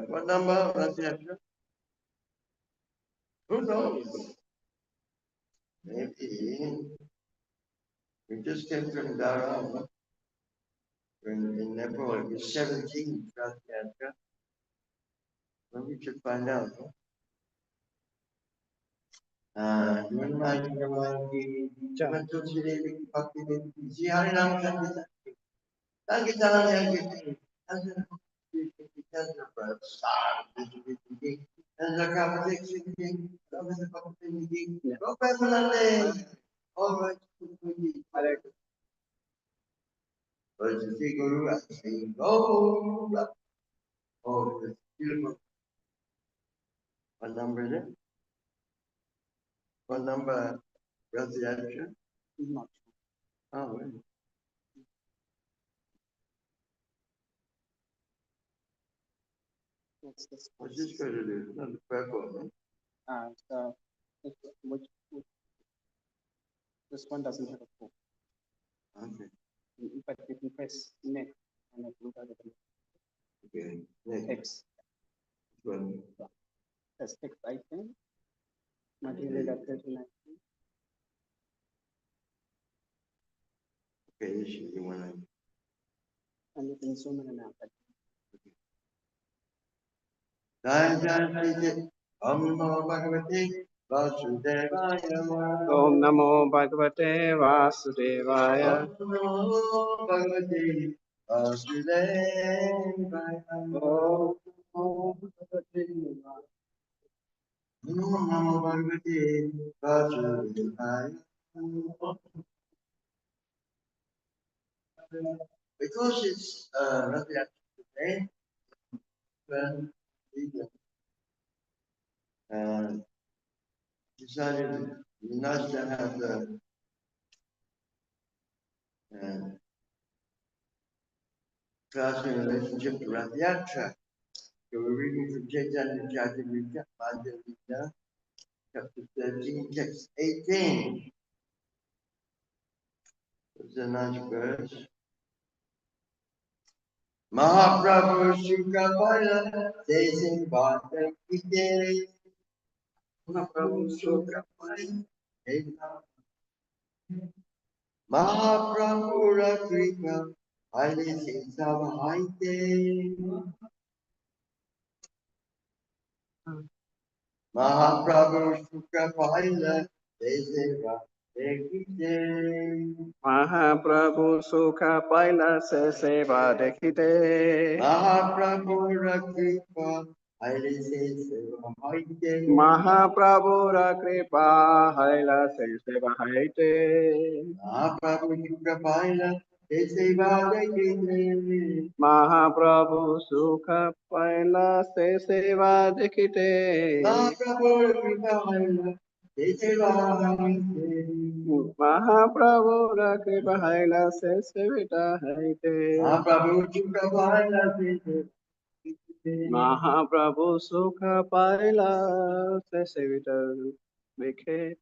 What number? That's the answer. Who knows? Maybe we just came from Dhara. When in Nepal, it was 17 breast cancer. Well, we should find out. When my went to Chile, see how long thank you, thank you. And the competition, go back to London. All right, but the figure, I say, go. Oh, it's beautiful. What number is it? What number residential? Not. Oh, wait. What's this? What's this going to do? Not the purple, huh? So, which, this one doesn't have a four. Okay. But you can press next and it will go to the okay. Next. X. One. That's X item. Madhya Lila 39. Okay, this should be one. And you can zoom in and out. Jai Jai Om Namo Bhagavate Vasudevaya. Om Namo Bhagavate Vasudevaya. Om Namo Bhagavate Vasudevaya. Om Namo Bhagavate Vasudevaya. Because it's Madhya today, when we decided not to have the class in relationship to Rath Yatra. So we're reading from Chaitanya Charitamrita, Madhya Lila, chapter 13, text 18. It's a nice verse. Mahaprabhu Shukapala, Desin Bhata Kite. Mahaprabhu Shukapala, Mahaprabhu Rakrika, Haile Sesavahaite. Mahaprabhu Shukapala, Deseva Dekite. Mahaprabhu Sukha Paila Se Seva Dekite. Mahaprabhu Rakrika, Haile Sesavahaite. Mahaprabhu Rakripa Haila Se Seva Haite. Mahaprabhu Shukapala, Deseva Dekite. Mahaprabhu Sukha Paila Se Seva Dekite. Mahaprabhu Rakrika, Deseva Haite. Mahaprabhu Rakripa Haila Se Seva Haite. Mahaprabhu Shukapala, Deseva Mahaprabhu Sukha Paila Se Seva Dekite.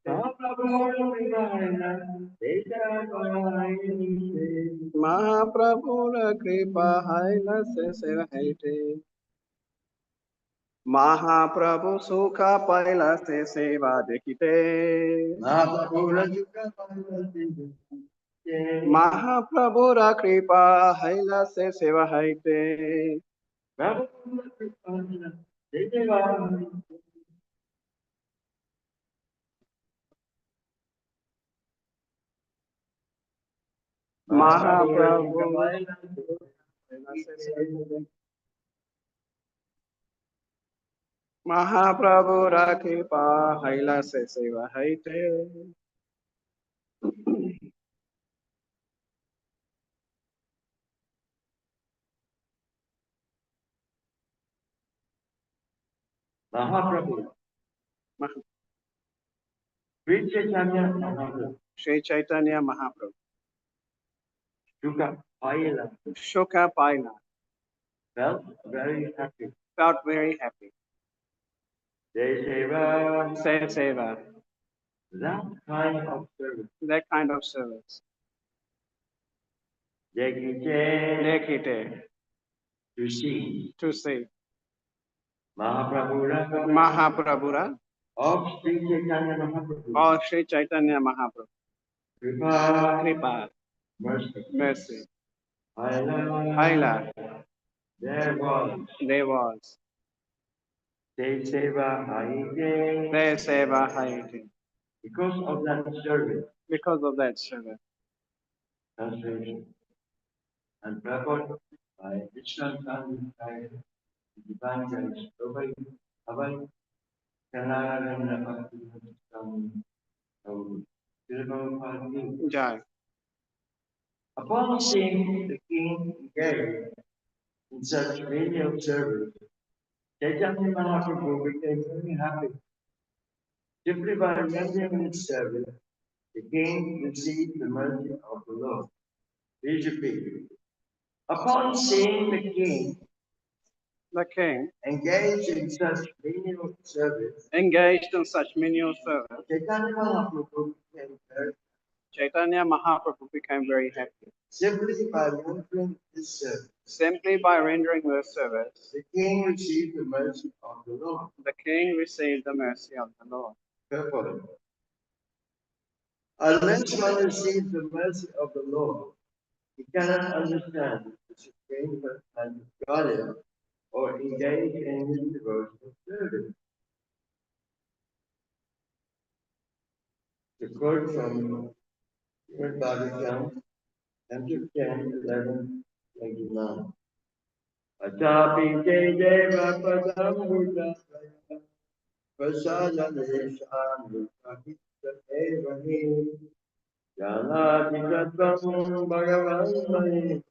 Mahaprabhu Kripa Haila Se Seva Haite. Mahaprabhu Sukha Paila Se Seva Dekite. Mahaprabhu Kripa Haila Se Seva Haite. Mahaprabhu Mahaprabhu Rakripa Haila Se Seva Haite. Mahaprabhu. Sri Chaitanya Mahaprabhu. Sri Chaitanya Mahaprabhu. Shuka Paila. Felt very happy. Felt very happy. Seva. Seva. That kind of service. That kind of service. Dekite. To see. To see. Mahaprabhu. Mahaprabhu. Of Sri Chaitanya Mahaprabhu. Of Sri Chaitanya Mahaprabhu. Kripa. Mercy. Mercy. Haila. There was. There was. Seva Haite. There Seva Haite. Because of that service. Because of that service. Translation. And purport by Vishnu Swami, Divine Grace. Abai Kanara Jai. Upon seeing the king engaged in such menial service, Chaitanya Mahaprabhu became very happy. Simply by rendering his service, the king received the mercy of the Lord. Please repeat. Upon seeing the king engaged in such menial service, Chaitanya Mahaprabhu became very happy. Simply by rendering his service. The king received the mercy of the Lord. Purport. Unless one receives the mercy of the Lord, he cannot understand the supreme and Godhead or engage in his devotional service. The quote from Srimad Bhagavatam, chapter 10, 11, 29. Atapi te deva padam buddha prasadane shamukakita evahi Janati Tattvam Bhagavan Mai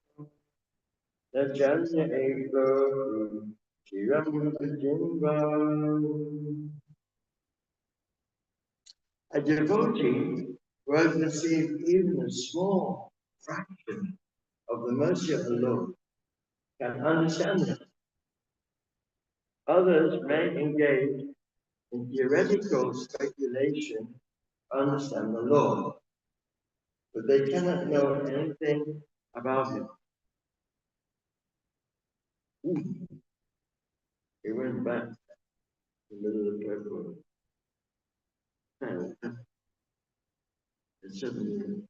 Nachanya Ego Shiram Jimba. A devotee who has received even a small fraction of the mercy of the Lord can understand it. Others may engage in theoretical speculation to understand the Lord, but they cannot know anything about him. Ooh, he went back to the middle of the purple. It suddenly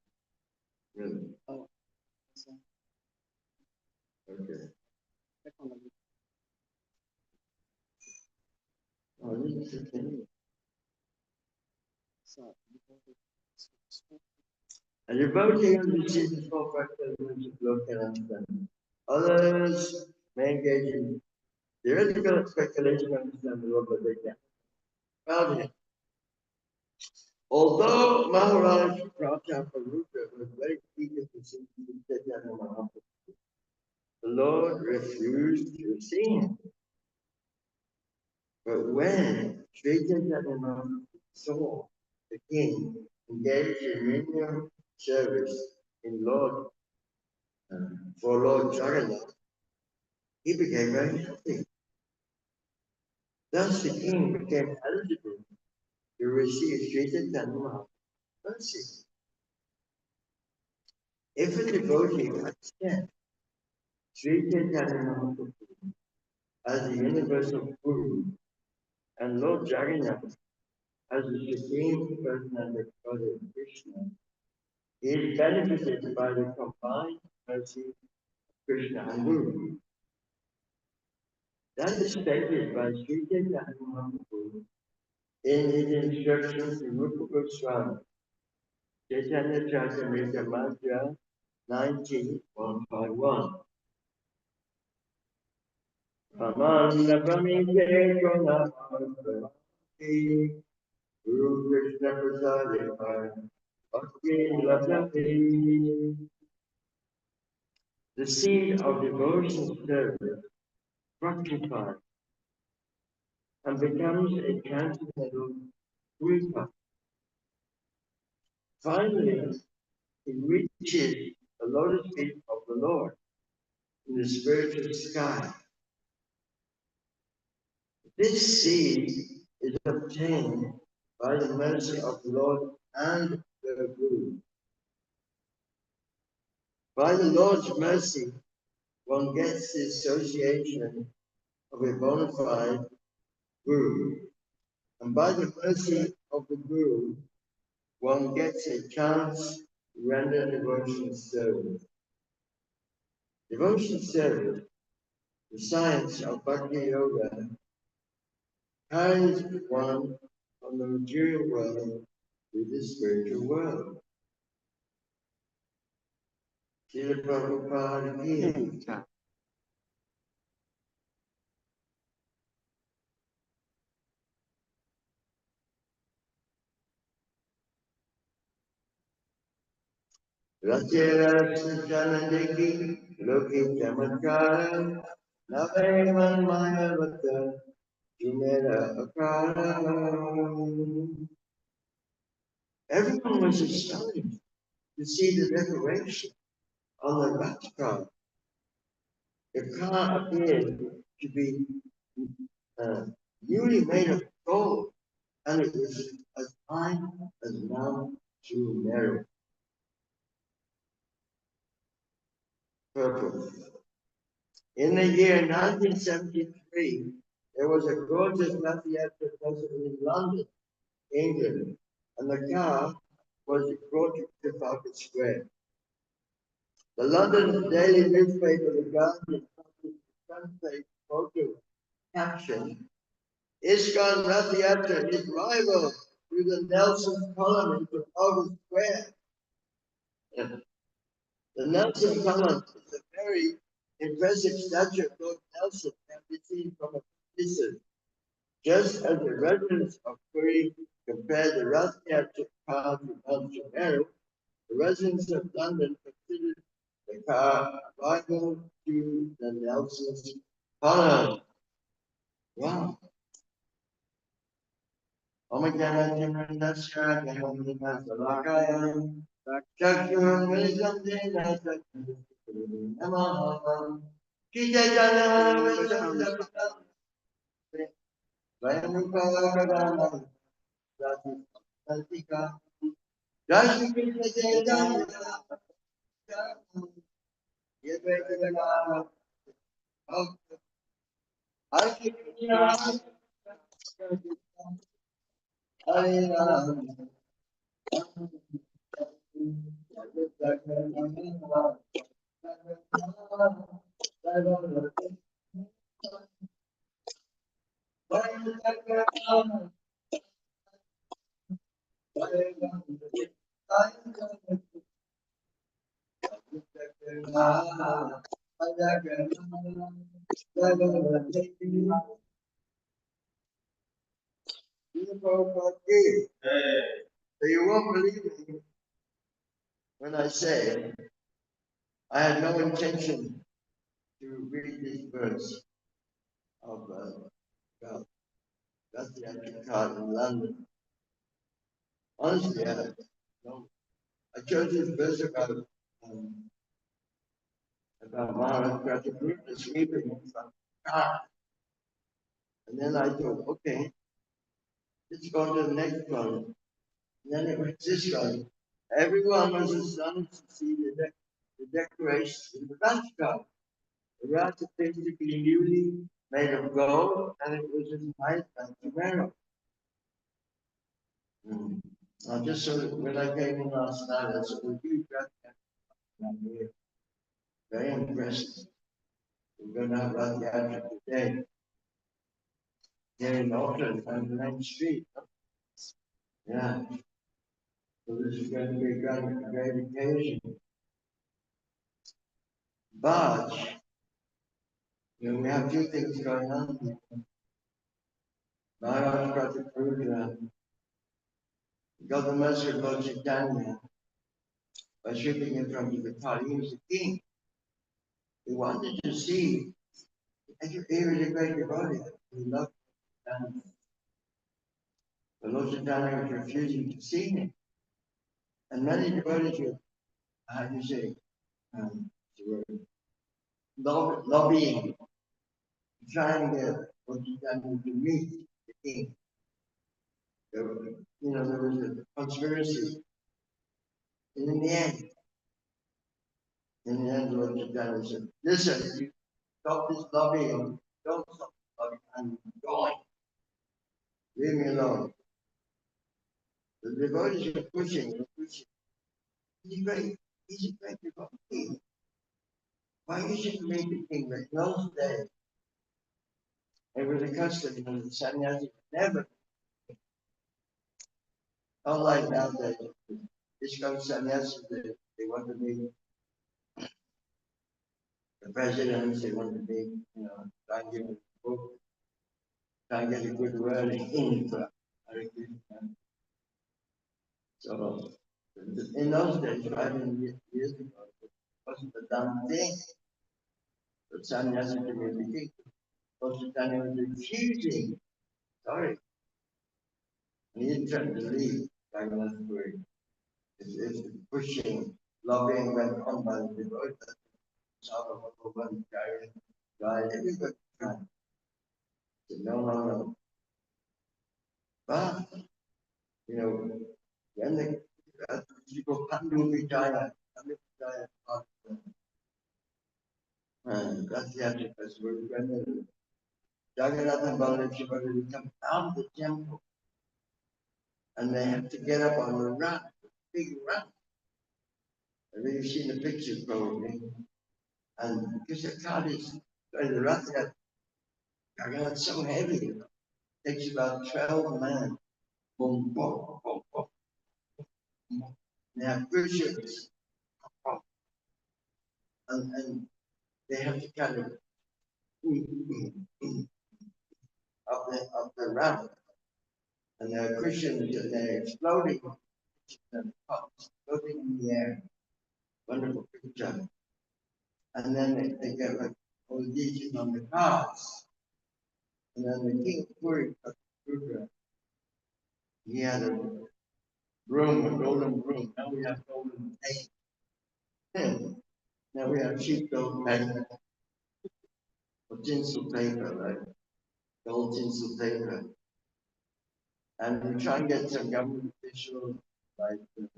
really. Oh, so Okay. click on the Oh, this is the thing. so A devotee who receives the small fraction of the mercy of the Lord can understand. Others may engage in theoretical speculation to understand the Lord, but they can't. About him. Although Maharaj Prataparupa was very eager to see Chaitanya Mahaprabhu, the Lord refused to see him. But when Sri Chaitanya Mahaprabhu saw the king engaged in menial service in for Lord Jagannath, he became very happy. Thus the king became eligible to receive Sri Chaitanya Mahaprabhu's mercy. If a devotee accepts Sri Chaitanya Mahaprabhu as the universal Guru and Lord Jagannath as the Supreme Personality of Godhead Krishna, he is benefited by the combined mercy of Krishna and Guru. That is stated by Sri Chaitanya Mahaprabhu in his instructions to Rupa Goswami, Chaitanya Charitamrita Madhya 19:151. Amanda Pramite Guna Guru Krishna Prasadeva Bhakti Latati. The seed of devotion service fructifies and becomes a transcendental reaper. Finally, it reaches the lotus feet of the Lord in the spiritual sky. This seed is obtained by the mercy of the Lord and the Guru. By the Lord's mercy, one gets the association of a bona fide Guru. And by the mercy of the Guru, one gets a chance to render devotional service. Devotional service, the science of Bhakti Yoga, carries one from the material world to the spiritual world. Srila Prabhupada ki. Rachera Sujanandeki, Loki Chamatkara, Nave Maya Vata, Jumera Akara. Everyone was astonished to see the decoration on the Rath car. The car appeared to be newly made of gold, and it was as high as Mount Sumeru. Purple. In the year 1973, there was a gorgeous Lafayette festival in London, England, and the car was brought to Trafalgar Square. The London daily newspaper, The Guardian, published a front-page photo caption, ISKCON Rathiatra is rival to the Nelson column in Trafalgar Square. The Nelson column is a very impressive statue of Lord Nelson can be seen from a distance. Just as the residents of Puri compared the Rathiatra car to Mount Sumeru, The residents of London considered the car vital to the Nelson's colony. Wow. Omagana Timrandasya, Gahamina Salakaya, Chakun Vilisandina, Namaha, Kijayana, Vilisandina, Vayanukagadana, Ratika, Rashikijayana, Yedvekagana, Arkikina, So you won't believe me when I say I had no intention to read this verse of God. That's the actual card in London. Honestly, no. I chose this verse about Maharaj Guru sleeping in front of the car. And then I thought, okay, let's go to the next one. And then it was this one. Everyone was astonished to see the decorations in the Vatican. The rat is basically newly made of gold, and it was as white as the marrow. I just saw it when I came in last night. I saw the huge Vatican here. Very impressive. We're going to have Vatican today. Here in Auckland, on the main street. Yeah. So this is going to be a great occasion. But, we have two things going on here. Maharaj Pratapuja got the mercy of Lord Chaitanya by shipping in front of the car. He was the king. He wanted to see, and he was a great devotee. He loved Chaitanya. But Lord Chaitanya was refusing to see him. And many devotees were, how do you say, lobbying, trying to get Lord Chaitanya to meet the king. There was a conspiracy. And in the end, Lord Chaitanya said, listen, you stop this lobbying, don't stop lobbying, I'm going. Leave me alone. The devotees are pushing. He's a great devotee. Why you should make the king? But in those days, it was a custom, the sannyasi never, unlike nowadays, this comes sannyasis, they want to be the presidents, they want to be, try and give a book, try and get a good word in for Hare Krishna. So, in those days, 500 years ago, it wasn't a dumb thing. But sannyasi to be the king. Chaitanya was refusing. Sorry. And he didn't try to leave Raghunathpuri. It's pushing, lobbying went on by the devotees. Sarvabhauma, Jai, everybody tried. Said, no. But, when the people Pandu Vijaya, and that's the object as we're when the Jagannath and Baladev Subhadra come out of the temple and they have to get up on a rock, a big rock. Have you seen the pictures probably? And because the cart is, the rock that Jagannath's so heavy, it takes about 12 men. Boom, boom, boom, boom. They have push-ups. And they have to kind of up the ramp. And they're Christians and they're exploding. And floating in the air. Wonderful picture. And then they get like all these on the cars. And then the king Puri, he had a broom, a golden broom. Now we have golden tape. Now we have cheap gold paper, or tinsel paper, right? Gold tinsel paper. And we try and get some government officials, like the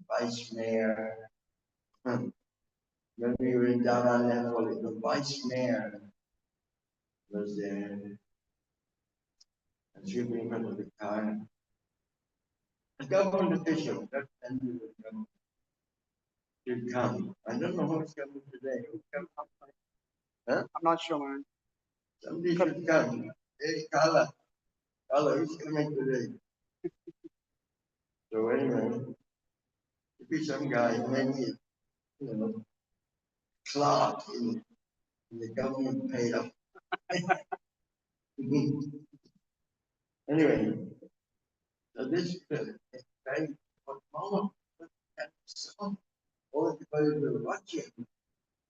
vice mayor. When we were down on level, the vice mayor was there, and she was in front of the car. A government official, representative of government, should come. I don't know who's coming today. Who's coming? Huh? I'm not sure, man. Somebody should come. Hey, Carla, who's coming today? So anyway, if be some guy, maybe, you know, clerk in the government paid up. Anyway, so this very moment, all the people were watching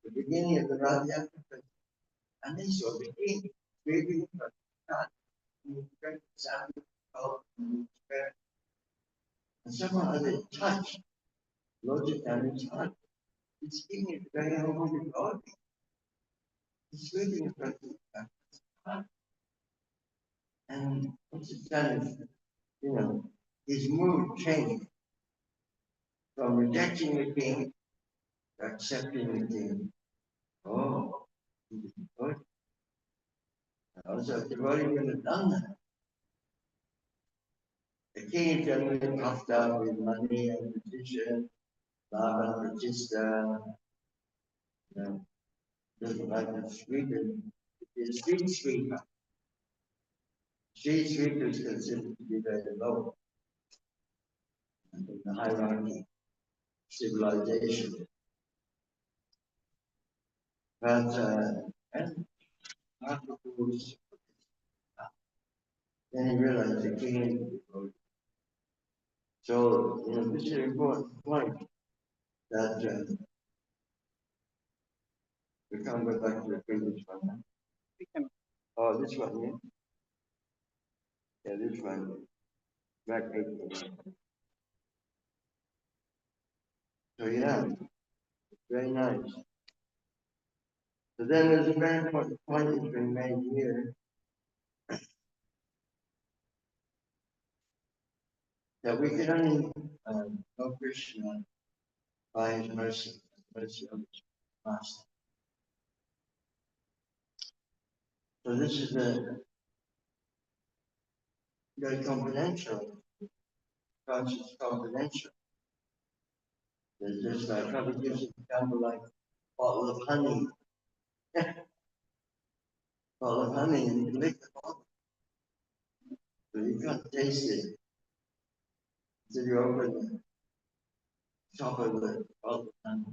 the beginning of the Madhya Lila, and they saw the king waving for God, and somehow they touched Lord Chaitanya's heart. It's giving it very humble God. He's waiting for God. And what's it done? You know, his mood changed from rejecting the king to accepting the king. Oh, he's good. Also, they've already been done that. The king is generally puffed up with money and position, love and pratista, you know, doesn't like the Sweden. The street sweeper. Street sweeper is considered to be very low in the hierarchy of civilization. But, and afterwards, then he realized the king is devoted. So, you know, this is an important point that we can't go back to the previous one. We can. Oh, this one, yeah? Yeah, this one. Back 8. So, yeah, very nice. So then there's a very important point that's been made here that we can only know Krishna by his mercy, the mercy of his master. So this is very confidential, conscious confidential. There's just like probably gives an example like a bottle of honey. Bottle of honey and you lick the bottle. So you can't taste it until you open the top of the bottle of honey.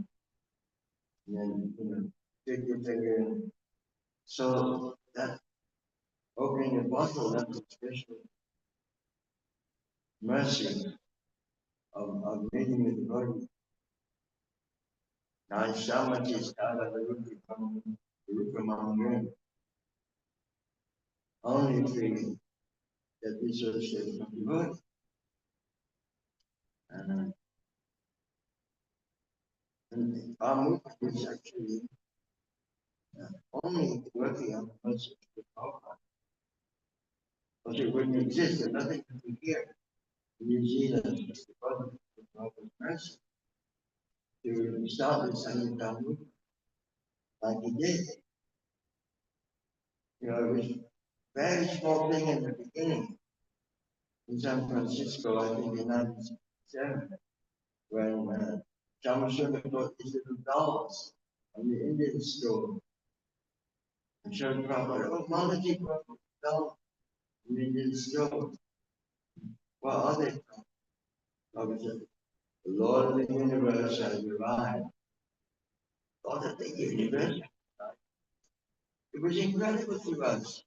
And then you know, stick your finger in. So that opening the bottle, that's a special mercy of meeting with the Lord. Now, Shamati is out of the Rupa only feeling that we should say from the Lord. And our movement is actually only working on the mercy of the Lord. Because it wouldn't exist, and nothing could be here in New Zealand because of the Lord's mercy to start this Sangatana movement like he did. You know, it was a very small thing in the beginning. In San Francisco, I think in 1967, when Chamasunda bought these little dolls on the Indian store and showed Prabhupada, oh, Malaji brought dolls in the Indian store. What are they? Prabhupada said, the Lord of the universe has arrived. God of the universe. It was incredible to us.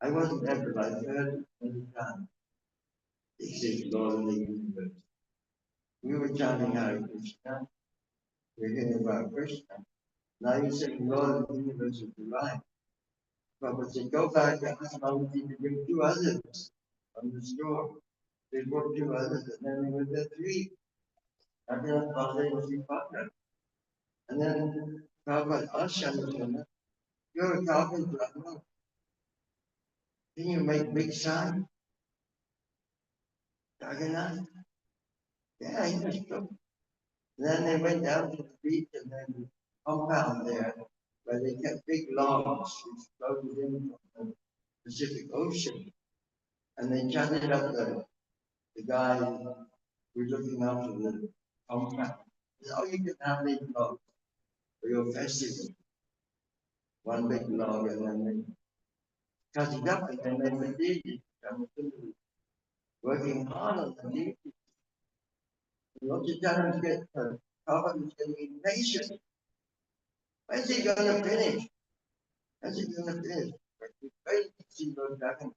I wasn't there, but I heard many times. This is Lord of the universe. We were chanting Hare Krishna. We're hearing about Krishna. Now you're saying Lord of the universe is divine. Prabhupada said, go back and ask Bhagavad to bring two others from the store. They brought two others, and then they were there three. And then Bhagavad was partner. And then Prabhupada asked Shyamasundar, you're a carpenter, no? Can you make big sign? Jagannath? Yeah, he was good. Then they went down to the beach and then the compound there where they kept big logs which floated in from the Pacific Ocean. And they chatted up the guy who was looking after the compound. He said, oh, you can have these logs for your festival. One big log, and then they cut it up, and then they were deed. Working hard on the deed. What you tell him to get covered is getting impatient. When's he going to finish? When's he going to finish? But we fail to see those happen.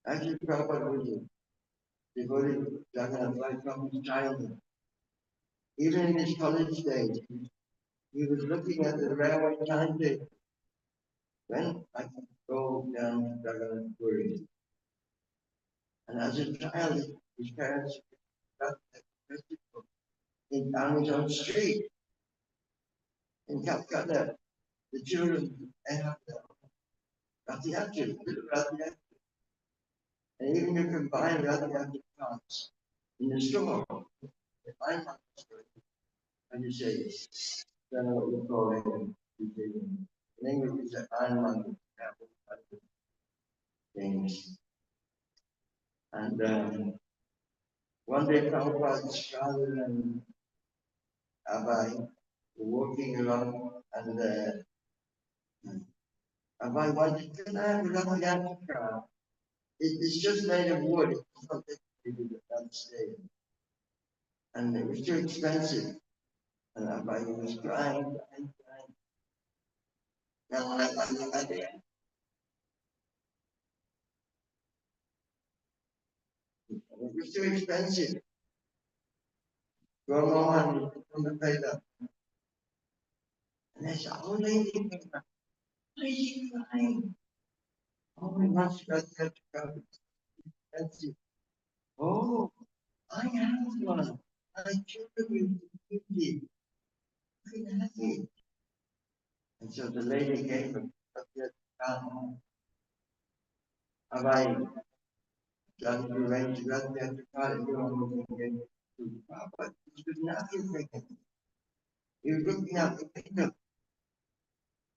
Actually, Prabhupada was a devotee of Jagannath right from his childhood. Even in his college days, he was looking at the railway timetable. When I can go down to Jagannath Puri. And as a child, his parents got the festival in down his own street. In Calcutta, the children they have the Rathiatri, little Rathiatri. And even you can buy Rathiatri cards in the store. They buy my store. And you say, I don't know what you call it. In English, we say, I'm on the things. And one day, Prabhupada's father and Abai were walking along, and Abai wanted, can I have another Yankee car? It's just made of wood. It's not that people understand. And it was too expensive. And Abai was crying. No, I want it. It was too expensive. Go on from the paper. And I said, oh, lady, why is she crying? Oh, we must get that car. It's expensive. Oh, I have one. I children will give you. You can have it. And so the lady gave him that car. Abai got to arrange to get that car and go on looking to Papa. He was nothing for him. He was looking out the window.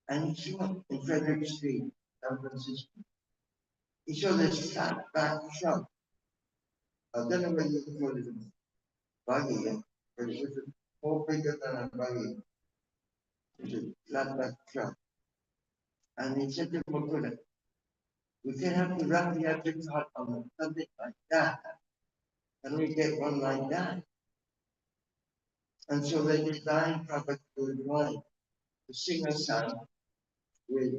And he saw in Frederick Street, San Francisco. He saw this flat back truck. I don't know whether you call it a buggy, but it was more bigger than a buggy. It was a flat back truck. And he said to Mukula, we can have to wrap the object card on something like that. Can we get one like that? And so they designed Prabhupada to sing a song with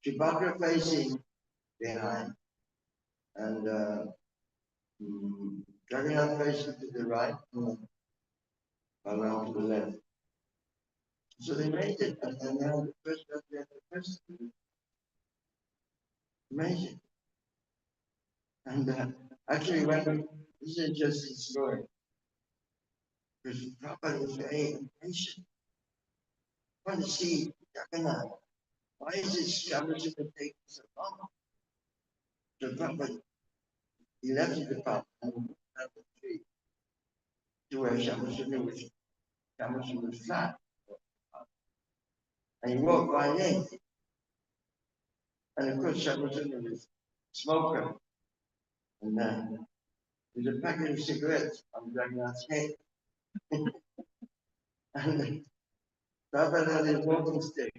Subhadra facing behind and Jagannath facing to the right and Balaram to the left. So they made it, and now the first amazing. And actually, when this is just a story, because Prabhupada was very impatient. I want to see Jagannath. Why is this Shyamasundar taking so long? So Prabhupada, he left the department and went down the tree to where Shyamasundar was flat. And he walked right in. And of course, Shyamasundar was a smoker. And there's a packet of cigarettes on Jagannath's head. And Prabhupada had his walking stick.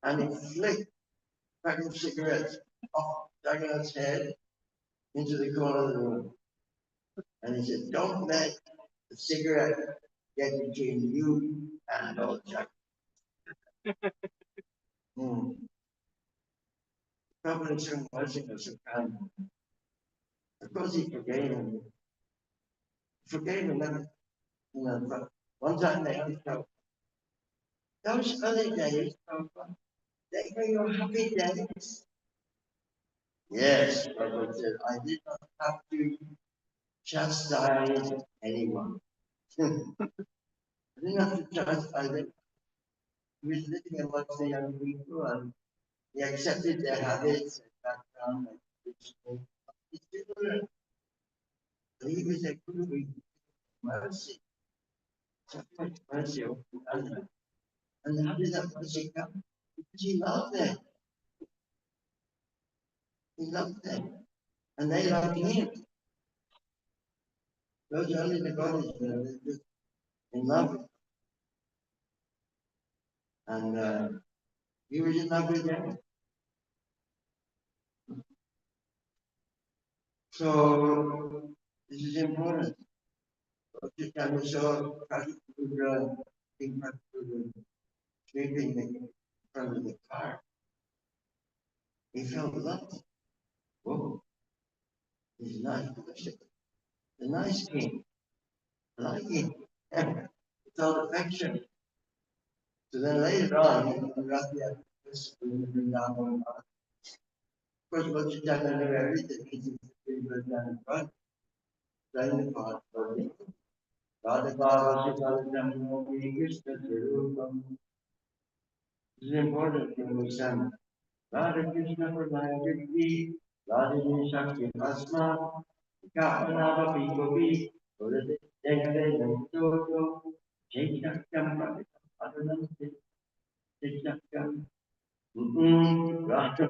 And he flicked a packet of cigarettes off Jagannath's head into the corner of the room. And he said, don't let the cigarette get between you and Lord Jagannath. Prabhupada showed blessing us so kind. Of course, he forgave him. Forgave him. But one time they asked him, those early days, Prabhupada, they were your happy days. Yes, Prabhupada said, I did not have to chastise anyone. I didn't have to chastise them. He was living amongst the young people and he accepted their habits and background and traditional. He still learned. But he was a good mercy. So much mercy over Allah. And how did that mercy come? Because he loved them. He loved them. And they loved him. Those early devotees were just in love with him. And he was in love with them. So this is important. Just time we saw Prabhupada being sleeping in front of the car. He felt loved. Whoa, he's nice. The nice king. I like him. It's all affection. So then later on, he got the of course, what you done under everything, he's been down in front. Then the part for me. Radha Baba Shikalatam Krishna Swarupam. This is important to understand. Radha Krishna Pranayakti, Radha Shakti Asma, Kapanava Pipovi, Urate Tegade Nantoto, Chaityakyam Padam, Chaityakyam, Radha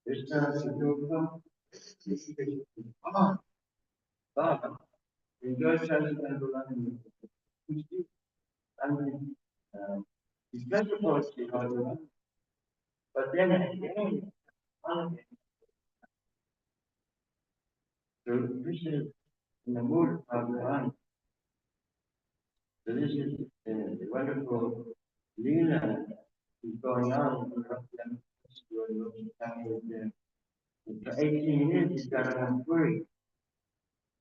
Krishna Swarupam, Baba, enjoy Shanti and it's better for us to know, but then again, so this is in the mood of the hand. So this is the wonderful Lila is going on in the for 18 years he's got an free.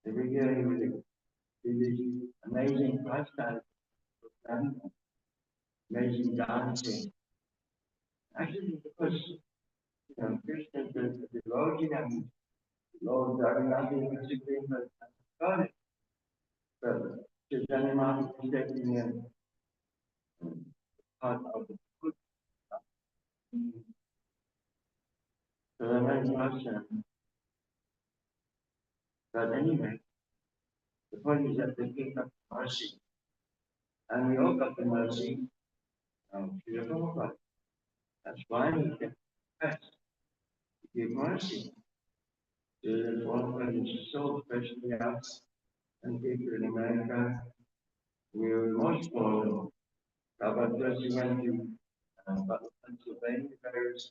Every year he would do this amazing lifestyle, amazing dancing. Actually, because Christians are devotee and Lord Jagannath is basically God. But Chaitanya Mahaprabhu is taking a part of the food. So the next question. But anyway, the point is that they came up mercy. And we all got the mercy of Srila Prabhupada. That's why we get best. To give mercy. The Prabhupada is so especially us and people in America. We were most for Prabhupada just went to Pennsylvania, various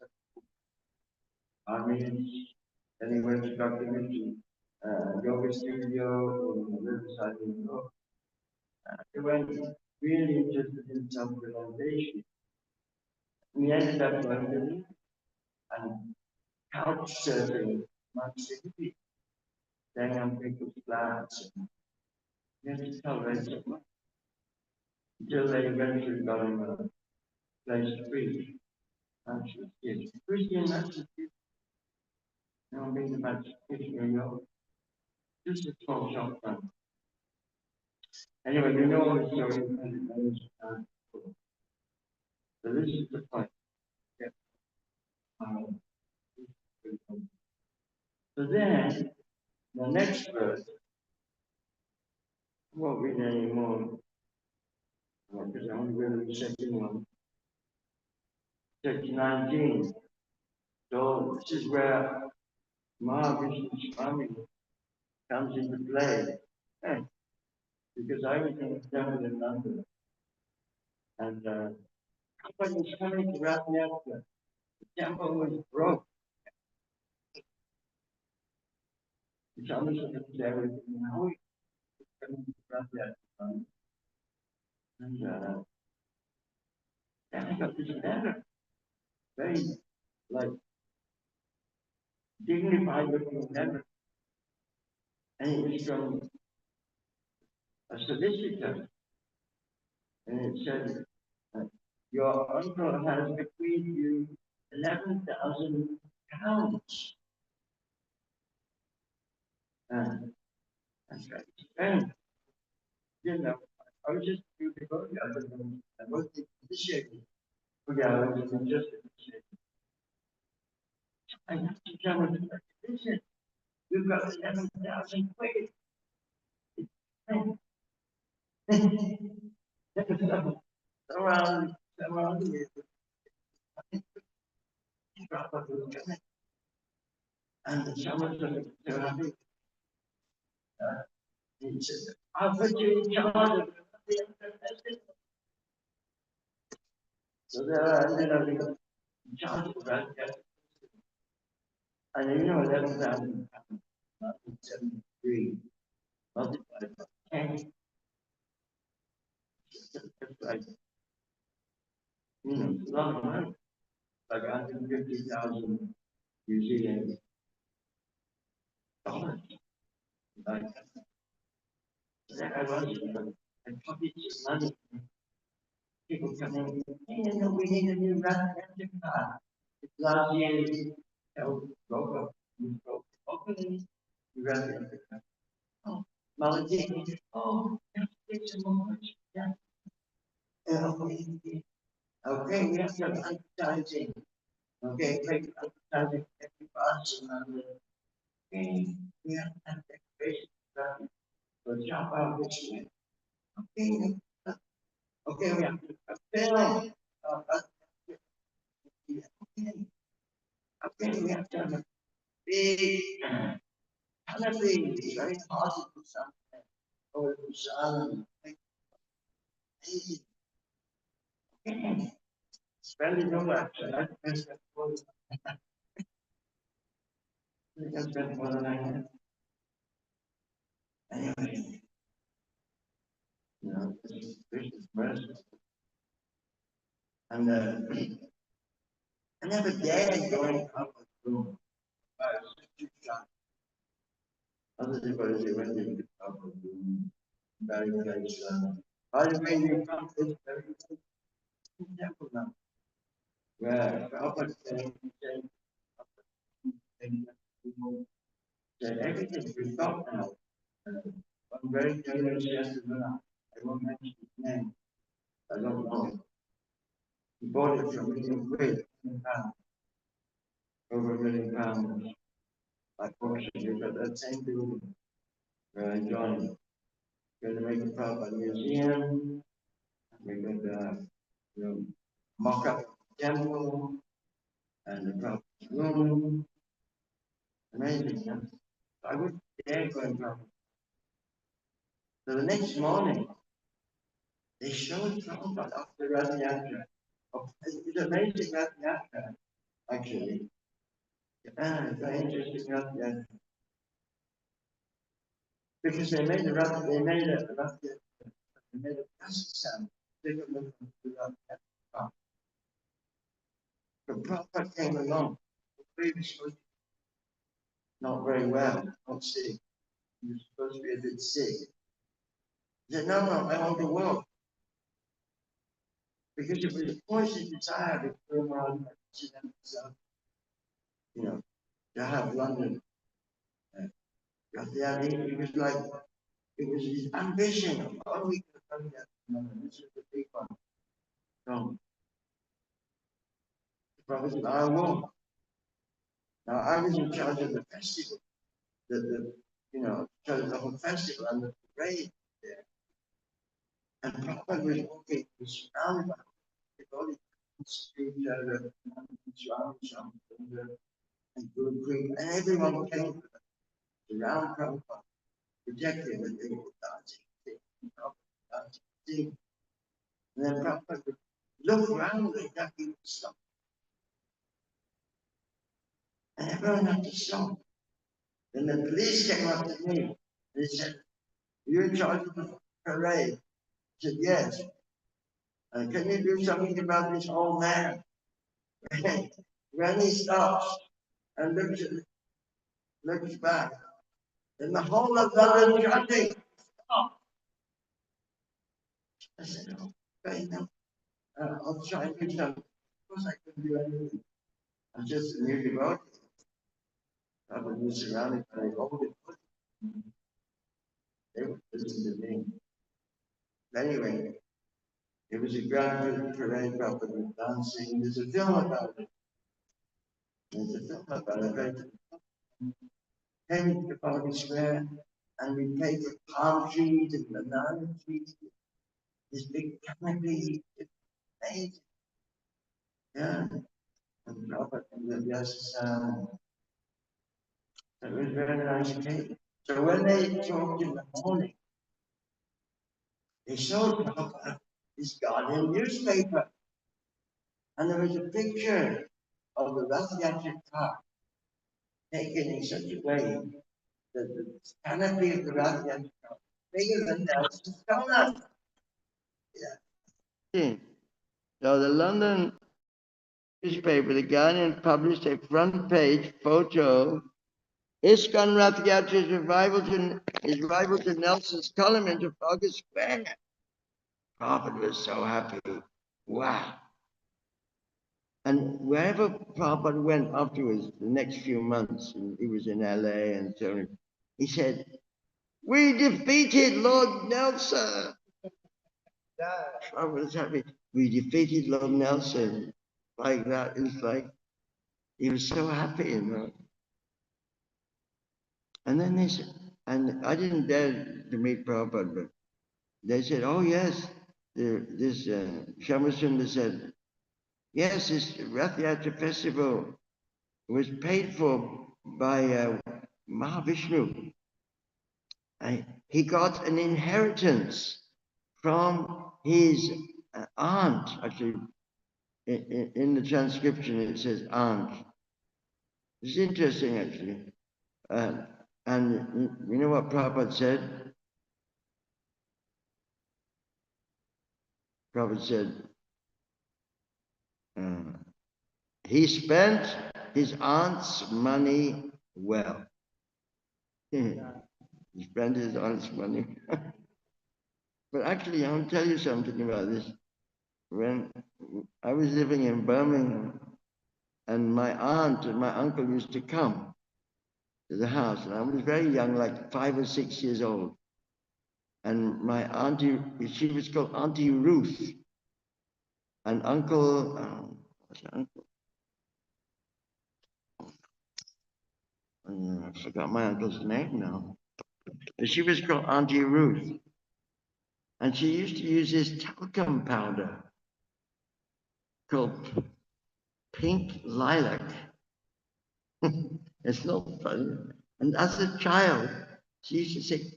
armies, and he went to Dr. Mitchell, yoga studio in Riverside, New York. He went really interested in self-realization. We ended up London and couch surfing amongst the city, staying on people's flats. You have to tolerate so much until they eventually got him a place free. It's Christian Massachusetts. No, being about New York. Just a small shop front. Anyway, you know all the story. So this is the point. Yeah. So then, the next verse, I won't read any more, because I'm going to read the second one. Section 19. So this is where Mahavishnu Swami comes into play. Because I was in the temple in London, and somebody was coming to wrap me up. The temple was broke. The Swami said everything. How we coming to wrap that up? And then I got this letter, very like dignified looking letter. And it was from a solicitor. And it said, your uncle has bequeathed you 11,000 pounds. And that's right. And, you know, I was just beautiful. I wasn't initiated. Oh, yeah, I was just initiated. I have to tell him, listen, you've got 11,000 quid. Around here. And someone said, he said, I'll put you in charge of it. So there I ended up in charge of that. And you know, 11,000 pounds, 1973, multiplied by 10. It's like, you know, it's a lot of money. Like 150,000 New Zealand dollars. Like, there I was, and probably just money. People come in, hey, you know, we need a new rapid car. Last year, broke up, opening, you rapid car. Oh, Malay, oh, take some more. Yeah. Okay, we have some advertising. Okay, great advertising, every person, okay, we have activation for job outreach. Okay, okay, we have to film. Okay, we have to have a big canopy, very positive something. Or sun. Okay, spend it on that. That's what I can spend more than I have. Anyway, you know, this is mercy. And I never dared going up a room. I was too shy. Other people, they went into the upper room, very nice. By the way, you come to this very temple now. Where the upper thing, say everything we thought now. One very generous yesterday, I won't mention his name. I don't know. He bought it from me in quid, over £1 million. Unfortunately, but that same building where I joined, going to make a proper museum. We're going to mock up the temple and the proper room. Amazing, huh? So I wouldn't dare go in proper. So the next morning, they showed Prabhupada after Rath Yatra. It's amazing Rath Yatra, actually. It's very interesting Rath Yatra. Because they made a Rath Yatra. They made a Pakistan. Take a look at the Rath Yatra. The Prabhupada came along. The previous was not very well, not sick. He was supposed to be a bit sick. He said, no, I want to walk. Because it was a poison desire to go around himself, to have London. He was like, it was his ambition of, oh, we could have done that. This is the big one. So, the Prophet said, I won't. Now, I was in charge of the festival, charge of the whole festival and the parade there. And Prophet was walking, he was surrounded by the street, Swami, and Guru Creek, and everyone came around Prabhupada, protecting the thing with dancing. And then Prabhupada would look around like that, he would stop. And everyone had to stop. Then the police came up to me, and they said, you're in charge of the parade? I said, yes. Can you do something about this old man? When he stops and looks back, and the whole of London chanting. I said, oh, okay, now I'll try and do something. Of course, I couldn't do anything. I'm just a new devotee. I would be surrounded by all the people. They would listen to me. Anyway, it was a graduate parade proper with dancing. There's a film about it. There's a film about it. Came to Party Square and we paid for palm trees and banana trees. This big canopy. It's amazing. Yeah. And Robert and the yes, it was very nice cake. So when they talked in the morning, they showed Prabhupada this Guardian newspaper. And there was a picture of the Rath Yatra car taken in such a way that the canopy of the Rath Yatra car bigger than Nelson's donut. Yeah. So the London newspaper, The Guardian, published a front page photo. ISKCON Rath Yatra's rival to Nelson's column in Trafalgar Square. Prabhupada was so happy. Wow. And wherever Prabhupada went afterwards, the next few months, and he was in LA and so on, he said, "We defeated Lord Nelson." Prabhupada was happy. We defeated Lord Nelson. Like that. It's like, he was so happy, you know. And then they said, and I didn't dare to meet Prabhupada, but they said, oh yes, this Shamasundar said, yes, this Rath Yatra festival was paid for by Mahavishnu. He got an inheritance from his aunt. Actually, in the transcription it says aunt. It's interesting, actually. And you know what Prabhupada said? Prabhupada said, he spent his aunt's money well. He spent his aunt's money. But actually, I want to tell you something about this. When I was living in Birmingham, and my aunt and my uncle used to come to the house, and I was very young, like 5 or 6 years old. And my auntie, she was called Auntie Ruth, and Uncle, I forgot my uncle's name now. But she was called Auntie Ruth. And she used to use this talcum powder called pink lilac. It's not funny. And as a child, she used to say,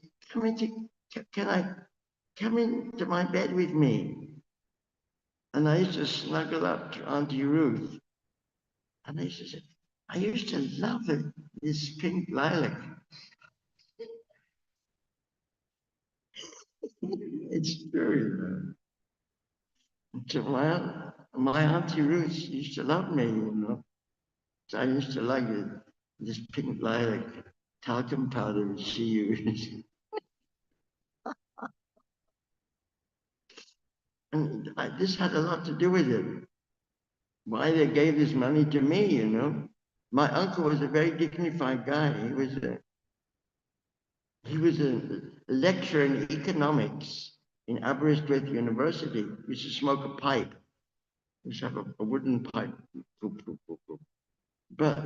can I come into my bed with me? And I used to snuggle up to Auntie Ruth. And I used to say, I used to love it, this pink lilac. It's true. So my Auntie Ruth used to love me, you know. So I used to like it, this pink lilac talcum powder that she used. And this had a lot to do with it. Why they gave this money to me, you know. My uncle was a very dignified guy. He was a lecturer in economics in Aberystwyth University. He used to smoke a pipe. He used to have a wooden pipe. But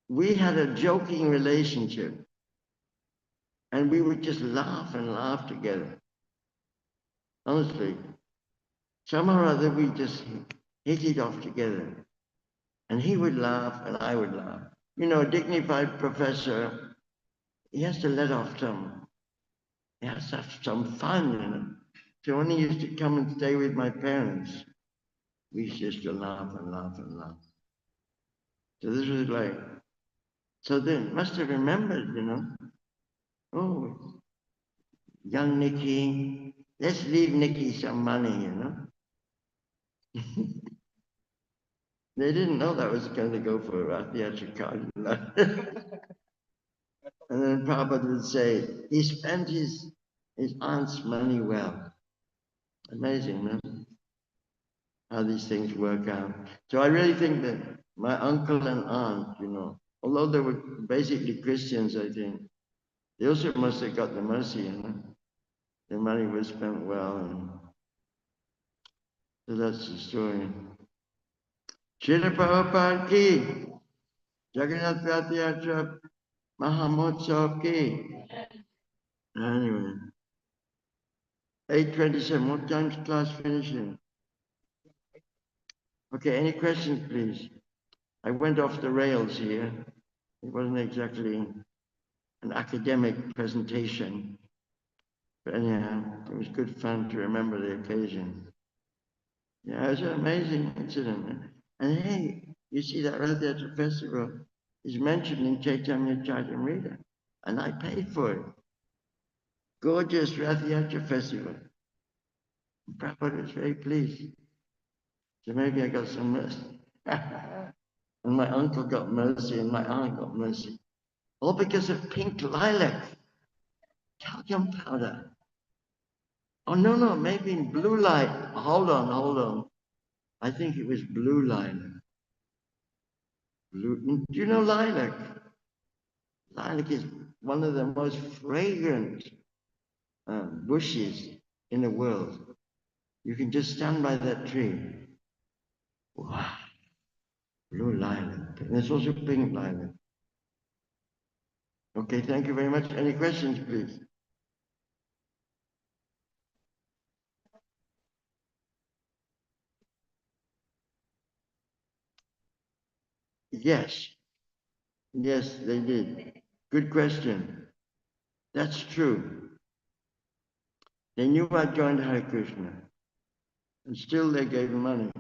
we had a joking relationship. And we would just laugh and laugh together. Honestly. Somehow or other, we just hit it off together. And he would laugh and I would laugh. You know, a dignified professor, he has to let off he has to have some fun, you know. So when he used to come and stay with my parents, we used to laugh and laugh and laugh. So this was like, so they must have remembered, you know. Oh, young Nikki, let's leave Nikki some money, you know. They didn't know that was going to go for Rathayatra. And then Prabhupada would say, he spent his aunt's money well. Amazing, no? How these things work out. So I really think that my uncle and aunt, although they were basically Christians, I think, they also must have got the mercy, Their money was spent well, and so that's the story. Srila Prabhupada ki, Jagannath Rathayatra Mahamotsav ki. Anyway, 8:27, what time's class finishing? Okay, any questions, please? I went off the rails here. It wasn't exactly an academic presentation, but anyhow, it was good fun to remember the occasion. Yeah, it was an amazing incident. And hey, you see that Rathayatra festival is mentioned in Chaitanya Charitamrita, and I paid for it. Gorgeous Rathayatra festival. Prabhupada was very pleased. So maybe I got some mercy. And my uncle got mercy, and my aunt got mercy. All because of pink lilac, talcum powder. Oh, no, maybe in blue light. Hold on. I think it was blue lilac. Do you know lilac? Lilac is one of the most fragrant bushes in the world. You can just stand by that tree. Wow, blue lilac. And there's also pink lilac. Okay, thank you very much. Any questions, please? Yes, they did. Good question. That's true. They knew I joined Hare Krishna, and still they gave money.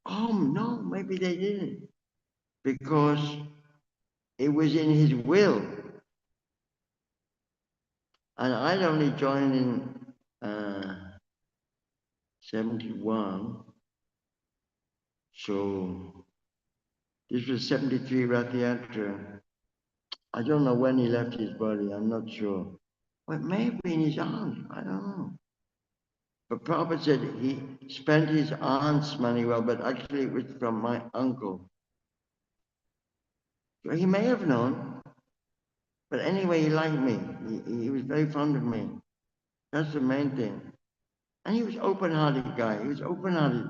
Oh, no, maybe they didn't, because it was in his will. And I'd only joined in 71, so this was 73 Rathayatra. I don't know when he left his body, I'm not sure. But maybe in his aunt, I don't know. But Prabhupada said he spent his aunt's money well, but actually it was from my uncle. So he may have known, but anyway, he liked me. He was very fond of me. That's the main thing. And he was open-hearted guy. He was open-hearted.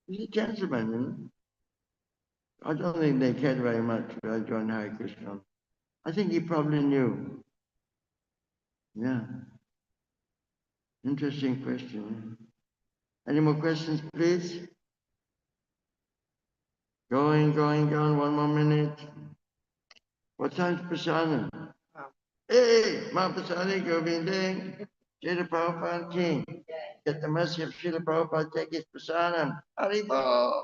He's a gentleman, I don't think they cared very much when I joined Hare Krishna. I think he probably knew. Yeah. Interesting question. Any more questions, please? Going, one more minute. What time's Prasadam? Hey, Mahaprasadi Govinding, Srila Prabhupada King. Get the mercy of Srila Prabhupada, take his Prasadam. Haribol!